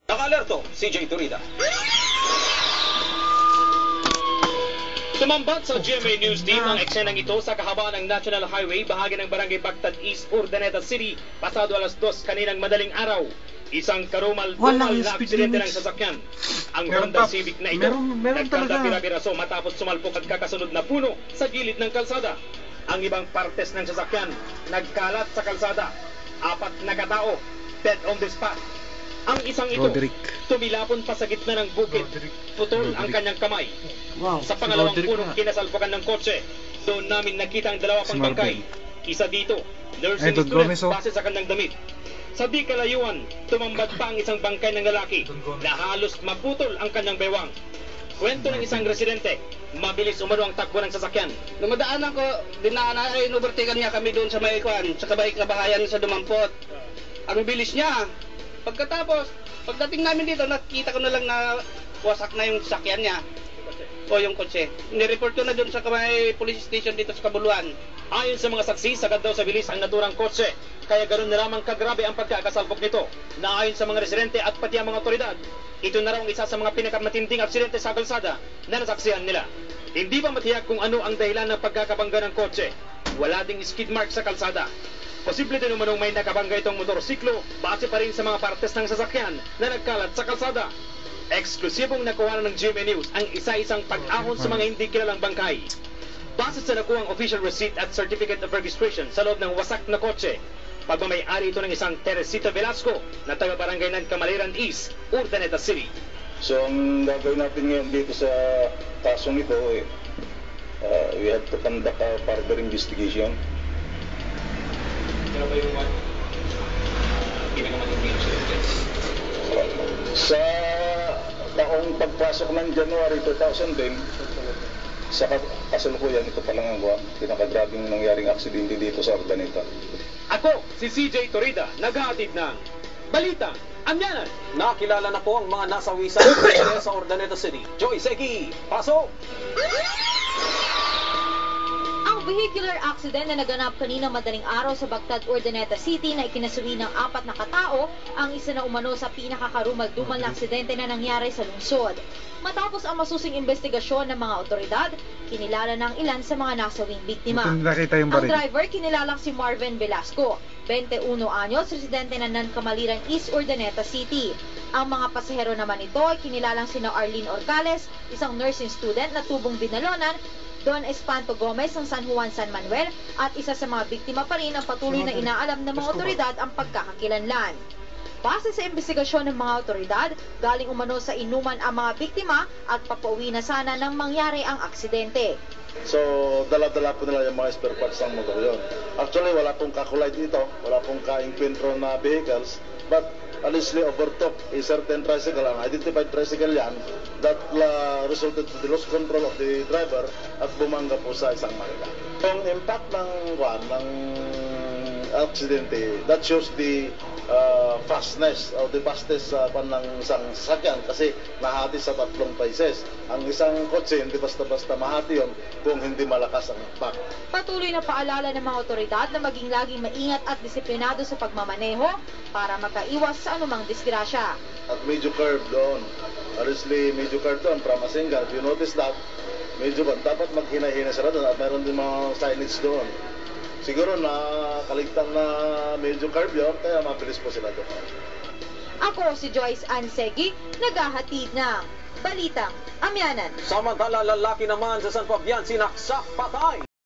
Naka-alerto, CJ Turida. Tumambat sa GMA News Team ang eksenang ito sa kahabaan ng National Highway, bahagi ng Barangay Bagtad East, Urdaneta City, pasado alas 2 kaninang madaling araw. Isang karumal-dumal na aksidente ng sasakyan. Ang Honda Civic na ito, nagkanda pira-piraso matapos sumalpok at kakasunod na puno sa gilid ng kalsada. Ang ibang partes ng sasakyan, nagkalat sa kalsada. 4 na katao, dead on the spot. Ang isang ito, tumilapon pa sa gitna ng bukid, putol ang kanyang kamay. Sa pangalawang punong kinasalpukan ng kotse, doon namin nakita ang dalawa pang bangkay. Isa dito, nursing student base sa kanyang damit. Sa di kalayuan, tumambad pa ang isang bangkay ng lalaki na halos maputol ang kanyang bewang. Kwento ng isang residente, mabilis umano ang takbo ng sasakyan. Dumadaanan ko, inubertikan niya kami doon sa may kwan, sa kabahayan sa Dumampot. Ang bilis niya. Pagkatapos, pagdating namin dito, nakita ko na lang na wasak na yung sasakyan niya. O yung kotse. Nireport ko na doon sa may police station dito sa Kabuluan. Ayon sa mga saksi, sagad daw sa bilis ang naturang kotse. Kaya ganoon na lamang kagrabe ang pagkakasalpok nito. Na ayon sa mga residente at pati ang mga otoridad, ito na raw ang isa sa mga pinakamatinding aksidente sa kalsada na nasaksihan nila. Hindi pa matiyak kung ano ang dahilan ng pagkakabangga ng kotse. Wala ding skid mark sa kalsada. Posible din umanong may nakabangga itong motorsiklo base pa rin sa mga partes ng sasakyan na nagkalat sa kalsada. Eksklusibong nakuha ng GMA News ang isa-isang pag-ahon sa mga hindi kilalang bangkay. Base sa nakuhang official receipt at certificate of registration sa loob ng wasak na kotse, pagmamay-ari ito ng isang Teresita Velasco na taga-barangay ng Camaliran East, Urdaneta City. So ang gagawin natin ngayon dito sa kasong ito, we have to conduct a further investigation. Ano ba yung pinakamatinding aksidente? Sa taong pagpasok ng January 2010, sa kasalukuyan, ito pa lang ang pinakagrabing nangyaring aksidente dito sa Urdaneta. Ako, si CJ Torida, naghahatid ng Balita Amyanan. Nakilala na po ang mga nasawisan sa Urdaneta City. Joy Segi, pasok! Vehicular accident na naganap kanina madaling araw sa Bagtad, Urdaneta City na ikinasuwi ng 4 na katao ang isa na umano sa pinakakarumal-dumal na aksidente na nangyari sa lungsod. Matapos ang masusing investigasyon ng mga otoridad, kinilala ng ilan sa mga nasawing biktima. Ang driver kinilalang si Marvin Velasco, 21 anyos, residente ng Camaliran East, Urdaneta City. Ang mga pasahero naman ito ay kinilalang sina Arlene Orcales, isang nursing student na tubong binalonan, Don Espanto Gomez ng San Juan, San Manuel, at isa sa mga biktima pa rin ang patuloy na inaalam ng mga otoridad ang pagkakakilanlan. Base sa investigasyon ng mga otoridad, galing umano sa inuman ang mga biktima at papauwi na sana nang mangyari ang aksidente. So, dala-dala po nila yung mga spare parts ng motor yun. Actually, wala pong kakulay dito, wala pong ka-encuentro na vehicles, but allegedly overtook a certain tricycle, an identified tricycle yan, that resulted to the lost control of the driver at bumangga po sa isang marka. Yung impact ng aksidente, that shows the fastness or the fastest ng isang sasakyan kasi nahati sa 3 pieces. Ang isang kotse hindi basta-basta mahati yun kung hindi malakas ang impact. Patuloy na paalala ng mga otoridad na maging laging maingat at disiplinado sa pagmamaneho para makaiwas sa anumang disgrasya. At medyo curve doon. Honestly, medyo curve doon from Asingan. If you notice that, medyo dapat maghina-hina sila doon at mayroon din mga signage doon. Siguro na kaligtan na medyo curve yun, kaya mabilis po sila doon. Ako si Joyce Ansegi, naghahatid ng Balitang Amyanan. Samantala, lalaki naman sa San Fabian sinaksak patay